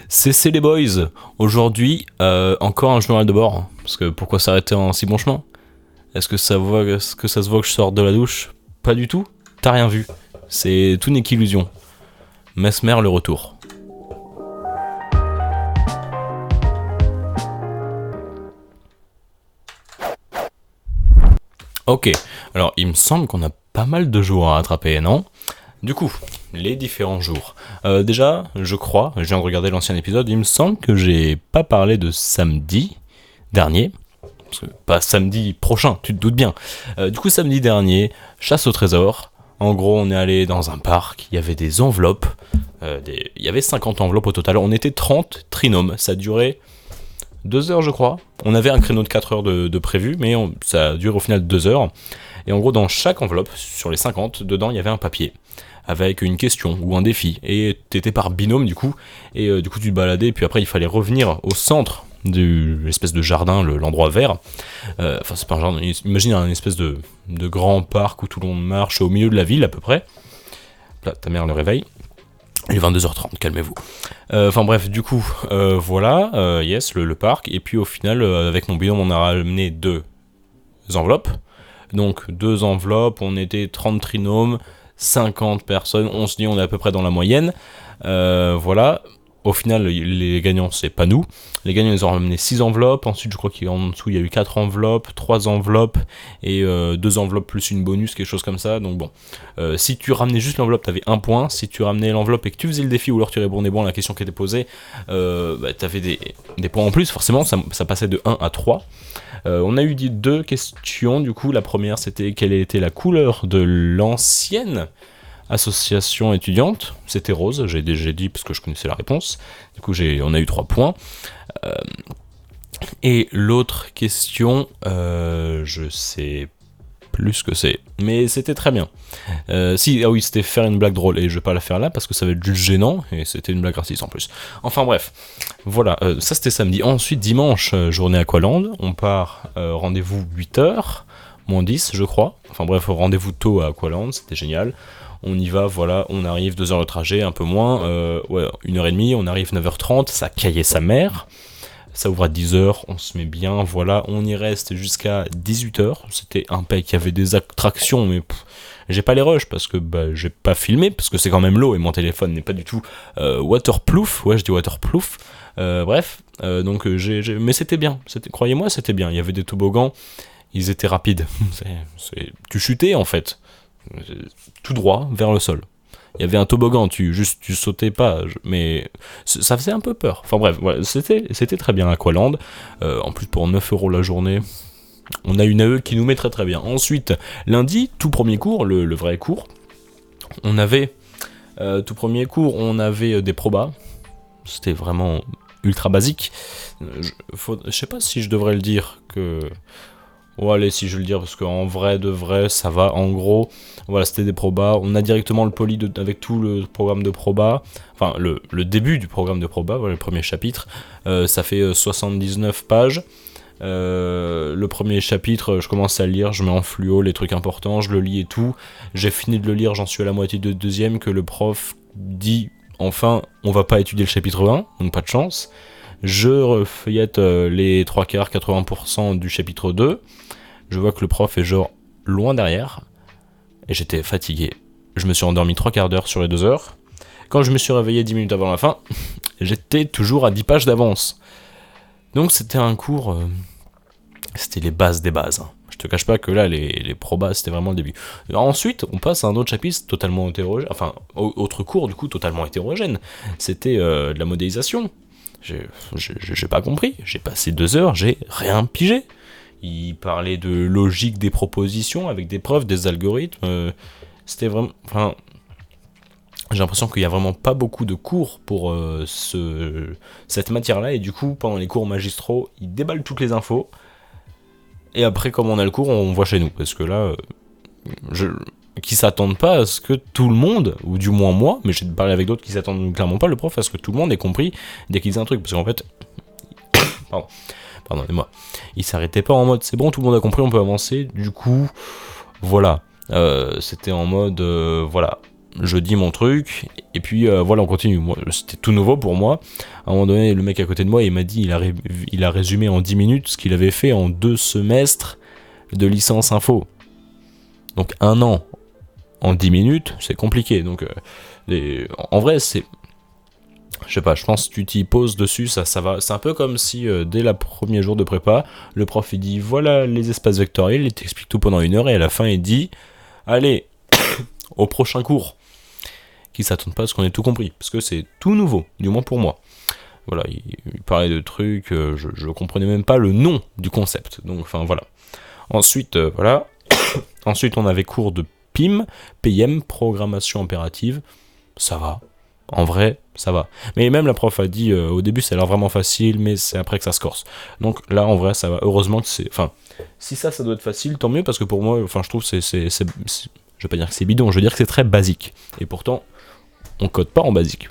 C'est les boys. Aujourd'hui, encore un journal de bord. Parce que pourquoi s'arrêter en si bon chemin? Est-ce que ça se voit que je sors de la douche? Pas du tout. T'as rien vu. Tout n'est qu'illusion. Mesmer le retour. Ok. Alors, il me semble qu'on a pas mal de jours à rattraper, non? Du coup, les différents jours. Déjà, je crois, je viens de regarder l'ancien épisode, il me semble que j'ai pas parlé de samedi dernier. Parce que pas samedi prochain, tu te doutes bien. Du coup, samedi dernier, chasse au trésor. En gros, on est allé dans un parc, il y avait des enveloppes. Il y avait 50 enveloppes au total. On était 30 trinômes. Ça durait 2 heures, je crois. On avait un créneau de 4 heures de prévu, mais ça a duré au final 2 heures. Et en gros, dans chaque enveloppe, sur les 50, dedans, il y avait un papier avec une question ou un défi. Et t'étais par binôme, du coup. Et du coup, tu te baladais. Et puis après, il fallait revenir au centre de l'espèce de jardin, l'endroit vert. Enfin, c'est pas un jardin. Imagine un espèce de grand parc où tout le monde marche au milieu de la ville, à peu près. Là, ta mère le réveille. Il est 22h30, calmez-vous. Enfin bref, du coup, voilà, yes, le parc. Et puis au final, avec mon binôme, on a ramené 2 enveloppes. Donc 2 enveloppes, on était 30 trinômes, 50 personnes, on se dit on est à peu près dans la moyenne. Voilà. Au final, les gagnants, c'est pas nous. Les gagnants, ils ont ramené 6 enveloppes. Ensuite, je crois qu'en dessous, il y a eu 4 enveloppes, 3 enveloppes et 2 enveloppes plus une bonus, quelque chose comme ça. Donc bon, si tu ramenais juste l'enveloppe, t'avais 1 point. Si tu ramenais l'enveloppe et que tu faisais le défi ou alors tu répondais bon à la question qui était posée, t'avais des points en plus. Forcément, ça passait de 1 à 3. On a eu 2 questions. Du coup, la première, c'était quelle était la couleur de l'ancienne association étudiante. C'était rose, j'ai dit parce que je connaissais la réponse. Du coup, on a eu 3 points. Et l'autre question, je sais plus ce que c'est, mais c'était très bien. Oui, c'était faire une blague drôle, et je vais pas la faire là parce que ça va être juste gênant, et c'était une blague raciste en plus. Enfin bref, voilà, ça c'était samedi. Ensuite, dimanche, journée Aqualand, on part, rendez-vous 8h, moins 10 je crois. Enfin bref, rendez-vous tôt à Aqualand, c'était génial. On y va, voilà, on arrive 2 heures de trajet, un peu moins, 1h30, on arrive 9h30, ça caillait sa mère. Ça ouvre à 10h, on se met bien, voilà, on y reste jusqu'à 18h. C'était impec, il y avait des attractions, mais j'ai pas les rushs parce que j'ai pas filmé, parce que c'est quand même l'eau et mon téléphone n'est pas du tout waterproof. Ouais, je dis waterproof. Bref, donc mais c'était bien, croyez-moi, c'était bien. Il y avait des toboggans, ils étaient rapides. Tu chutais en fait, tout droit vers le sol. Il y avait un toboggan, tu sautais pas, mais ça faisait un peu peur. Enfin bref, voilà, c'était très bien Aqualand. En plus, pour 9€ la journée, on a une AE qui nous met très très bien. Ensuite, lundi, tout premier cours, le vrai cours, on avait des probas. C'était vraiment ultra basique. Je sais pas si je devrais le dire que... Oh allez, si je veux le dire, parce qu'en vrai de vrai, ça va. En gros, voilà, c'était des probas. On a directement le poly avec tout le programme de proba. Enfin, le début du programme de proba, voilà, le premier chapitre. Ça fait 79 pages. Le premier chapitre, je commence à le lire, je mets en fluo les trucs importants, je le lis et tout. J'ai fini de le lire, j'en suis à la moitié de deuxième, que le prof dit, enfin, on va pas étudier le chapitre 1, donc pas de chance. Je refeuillette les 3 quarts, 80% du chapitre 2. Je vois que le prof est genre loin derrière. Et j'étais fatigué. Je me suis endormi 3 quarts d'heure sur les 2 heures. Quand je me suis réveillé 10 minutes avant la fin, j'étais toujours à 10 pages d'avance. Donc c'était un cours... c'était les bases des bases. Je te cache pas que là, les probas, c'était vraiment le début. Alors ensuite, on passe à un autre chapitre totalement hétérogène. Enfin, autre cours du coup totalement hétérogène. C'était de la modélisation. J'ai pas compris, j'ai passé 2 heures, j'ai rien pigé. Il parlait de logique des propositions avec des preuves, des algorithmes. C'était vraiment... Enfin, j'ai l'impression qu'il y a vraiment pas beaucoup de cours pour cette matière-là. Et du coup, pendant les cours magistraux, ils déballent toutes les infos. Et après, comme on a le cours, on voit chez nous. Parce que là, qui s'attendent pas à ce que tout le monde, ou du moins moi, mais j'ai parlé avec d'autres qui s'attendent clairement pas, le prof, à ce que tout le monde ait compris dès qu'il disait un truc. Parce qu'en fait... Pardonnez-moi. Il s'arrêtait pas en mode c'est bon, tout le monde a compris, on peut avancer. Du coup, voilà. C'était en mode voilà. je dis mon truc, et puis voilà, on continue. Moi, c'était tout nouveau pour moi. À un moment donné, le mec à côté de moi, il m'a dit, il a résumé en 10 minutes ce qu'il avait fait en 2 semestres de licence info. Donc 1 an en 10 minutes, c'est compliqué. Donc en vrai, c'est... Je sais pas, je pense que tu t'y poses dessus, ça va. C'est un peu comme si dès le premier jour de prépa, le prof il dit voilà les espaces vectoriels, il t'explique tout pendant 1 heure, et à la fin il dit allez, au prochain cours. Qui s'attendent pas à ce qu'on ait tout compris, parce que c'est tout nouveau, du moins pour moi. Voilà, il parlait de trucs, je comprenais même pas le nom du concept. Donc, enfin voilà. Ensuite, voilà. Ensuite, on avait cours de PM, programmation impérative. Ça va. En vrai, ça va. Mais même la prof a dit, au début, ça a l'air vraiment facile, mais c'est après que ça se corse. Donc là, en vrai, ça va. Heureusement que c'est... Enfin, si ça doit être facile, tant mieux, parce que pour moi, enfin, je trouve que c'est... Je vais pas dire que c'est bidon, je veux dire que c'est très basique. Et pourtant, on code pas en basique.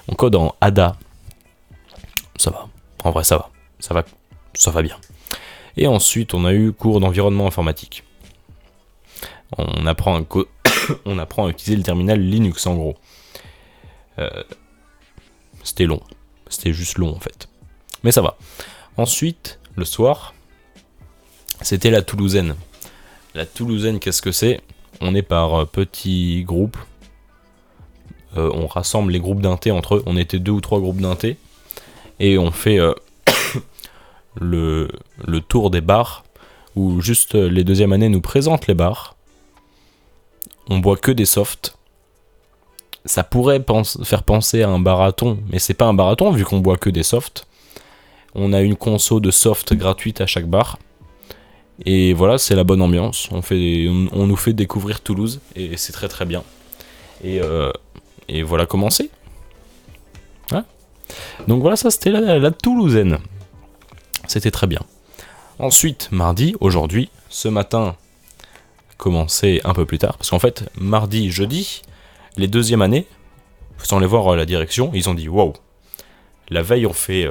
On code en ADA. Ça va. En vrai, ça va. Ça va bien. Et ensuite, on a eu cours d'environnement informatique. On apprend à utiliser le terminal Linux, en gros. C'était long. C'était juste long, en fait. Mais ça va. Ensuite, le soir, c'était la Toulousaine. La Toulousaine, qu'est-ce que c'est ? On est par petits groupes. On rassemble les groupes d'inté entre eux. On était 2 ou 3 groupes d'inté. Et on fait le tour des bars. Où juste les 2e années nous présentent les bars. On boit que des softs. Ça pourrait faire penser à un barathon, mais c'est pas un barathon vu qu'on boit que des softs. On a une conso de soft gratuite à chaque bar. Et voilà, c'est la bonne ambiance. On nous fait découvrir Toulouse et c'est très très bien. Et voilà comment c'est. Ouais. Donc voilà, ça c'était la Toulousaine. C'était très bien. Ensuite, mardi, aujourd'hui, ce matin, commencé un peu plus tard. Parce qu'en fait, mardi, jeudi, les 2e années, sans les voir à la direction, ils ont dit waouh. La veille, on fait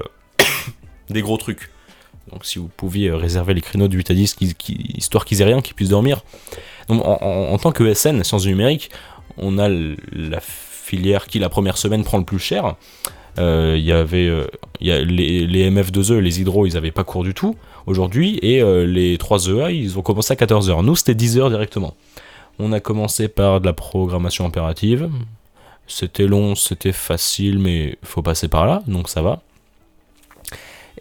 des gros trucs. Donc si vous pouviez réserver les créneaux de 8 à 10, histoire qu'ils aient rien, qu'ils puissent dormir. Donc en tant que SN, sciences numériques, on a la filière qui la première semaine prend le plus cher. Il y a les MF2E, les hydro, ils n'avaient pas cours du tout aujourd'hui, et les 3EA, ils ont commencé à 14h. Nous, c'était 10h directement. On a commencé par de la programmation impérative. C'était long, c'était facile, mais il faut passer par là, donc ça va.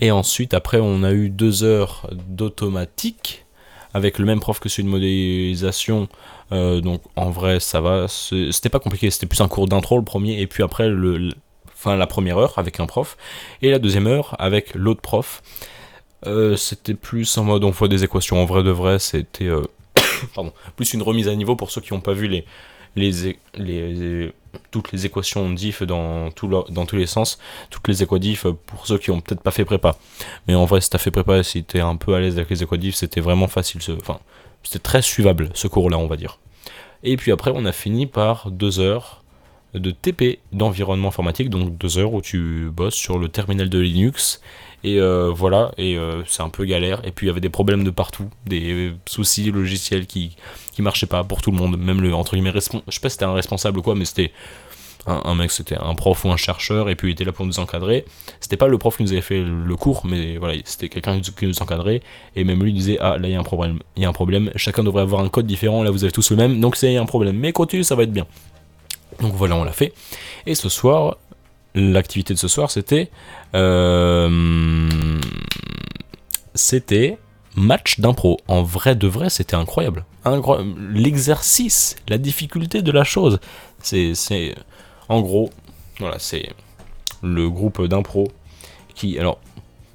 Et ensuite, après, on a eu 2 heures d'automatique, avec le même prof que celui de modélisation. Donc en vrai, ça va. C'était pas compliqué, c'était plus un cours d'intro le premier, et puis après, la première heure avec un prof, et la 2e heure avec l'autre prof. C'était plus en mode on voit des équations. En vrai de vrai, c'était plus une remise à niveau pour ceux qui n'ont pas vu toutes les équations diff dans tous les sens, toutes les équadifs pour ceux qui n'ont peut-être pas fait prépa. Mais en vrai, si t'as fait prépa, si t'es un peu à l'aise avec les équadifs, c'était vraiment facile. C'était très suivable ce cours-là, on va dire. Et puis après, on a fini par 2 heures de TP d'environnement informatique, donc 2 heures où tu bosses sur le terminal de Linux. Et voilà, et c'est un peu galère. Et puis il y avait des problèmes de partout, des soucis logiciels qui marchaient pas pour tout le monde. Même le, entre guillemets, je sais pas si c'était un responsable ou quoi, mais c'était un mec, c'était un prof ou un chercheur, et puis il était là pour nous encadrer. C'était pas le prof qui nous avait fait le cours, mais voilà, c'était quelqu'un qui nous encadrait. Et même lui disait, ah là il y a un problème, chacun devrait avoir un code différent, là vous avez tous le même, donc c'est un problème. Mais continue, ça va être bien. Donc voilà, on l'a fait. Et ce soir, l'activité de ce soir, c'était match d'impro. En vrai de vrai, c'était incroyable. L'exercice, la difficulté de la chose. C'est en gros, voilà, c'est le groupe d'impro qui, alors,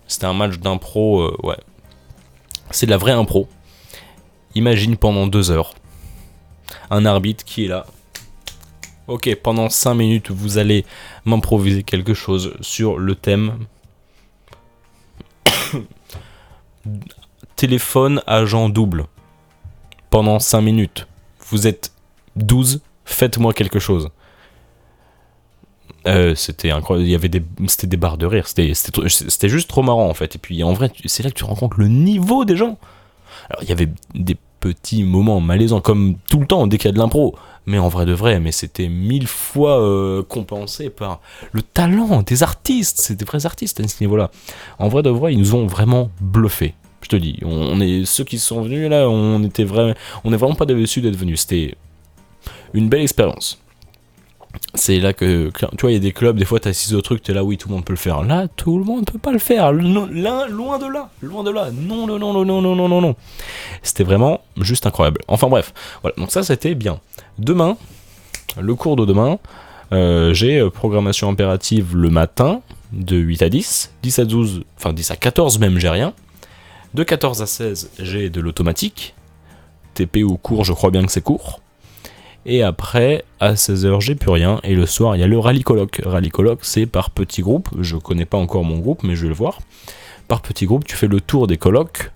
c'était un match d'impro, ouais, c'est de la vraie impro. Imagine pendant 2 heures, un arbitre qui est là. Ok, pendant 5 minutes, vous allez m'improviser quelque chose sur le thème téléphone agent double. Pendant 5 minutes. Vous êtes 12, faites-moi quelque chose. C'était incroyable, c'était des barres de rire, c'était juste trop marrant en fait. Et puis en vrai, c'est là que tu rencontres le niveau des gens. Alors il y avait des petits moments malaisants, comme tout le temps dès qu'il y a de l'impro. Mais en vrai de vrai, mais c'était 1000 fois compensé par le talent des artistes. C'est des vrais artistes à ce niveau-là. En vrai de vrai, ils nous ont vraiment bluffé. Je te dis, on est ceux qui sont venus là, on est vraiment pas déçus d'être venus. C'était une belle expérience. C'est là que, tu vois, il y a des clubs, des fois t'as 6 autres trucs, t'es là, oui, tout le monde peut le faire. Là, tout le monde peut pas le faire. Là, loin de là. Non, non, non, non, non, non, non, non, non. C'était vraiment juste incroyable. Enfin bref, voilà, donc ça c'était bien. Demain, le cours de demain, j'ai programmation impérative le matin, de 8 à 10, 10 à 12, enfin 10 à 14 même, j'ai rien. De 14 à 16, j'ai de l'automatique. TP ou cours, je crois bien que c'est court. Et après, à 16h, j'ai plus rien. Et le soir, il y a le rallye colloque. Rallye colloque, c'est par petits groupes. Je connais pas encore mon groupe, mais je vais le voir. Par petits groupes, tu fais le tour des colloques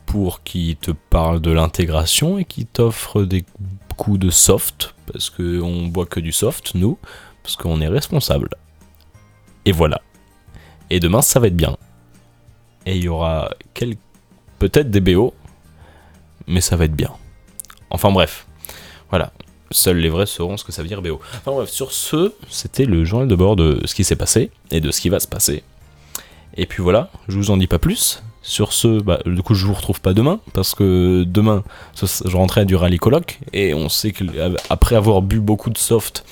pour qu'ils te parlent de l'intégration et qu'ils t'offrent des coups de soft. Parce qu'on boit que du soft, nous. Parce qu'on est responsable. Et voilà. Et demain, ça va être bien. Et il y aura peut-être des BO. Mais ça va être bien. Enfin bref, voilà, seuls les vrais sauront ce que ça veut dire BO. Enfin bref, sur ce, c'était le journal de bord de ce qui s'est passé et de ce qui va se passer. Et puis voilà, je vous en dis pas plus. Sur ce, du coup je vous retrouve pas demain, parce que demain, je rentrais du rallye colloque, et on sait qu'après avoir bu beaucoup de soft,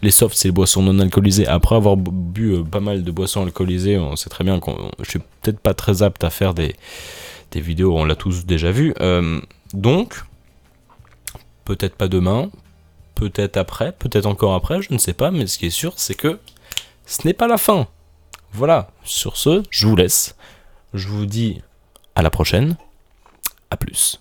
les softs c'est les boissons non alcoolisées, après avoir bu pas mal de boissons alcoolisées, on sait très bien que je suis peut-être pas très apte à faire des vidéos, on l'a tous déjà vu, donc... Peut-être pas demain, peut-être après, peut-être encore après, je ne sais pas, mais ce qui est sûr, c'est que ce n'est pas la fin. Voilà, sur ce, je vous laisse. Je vous dis à la prochaine, à plus.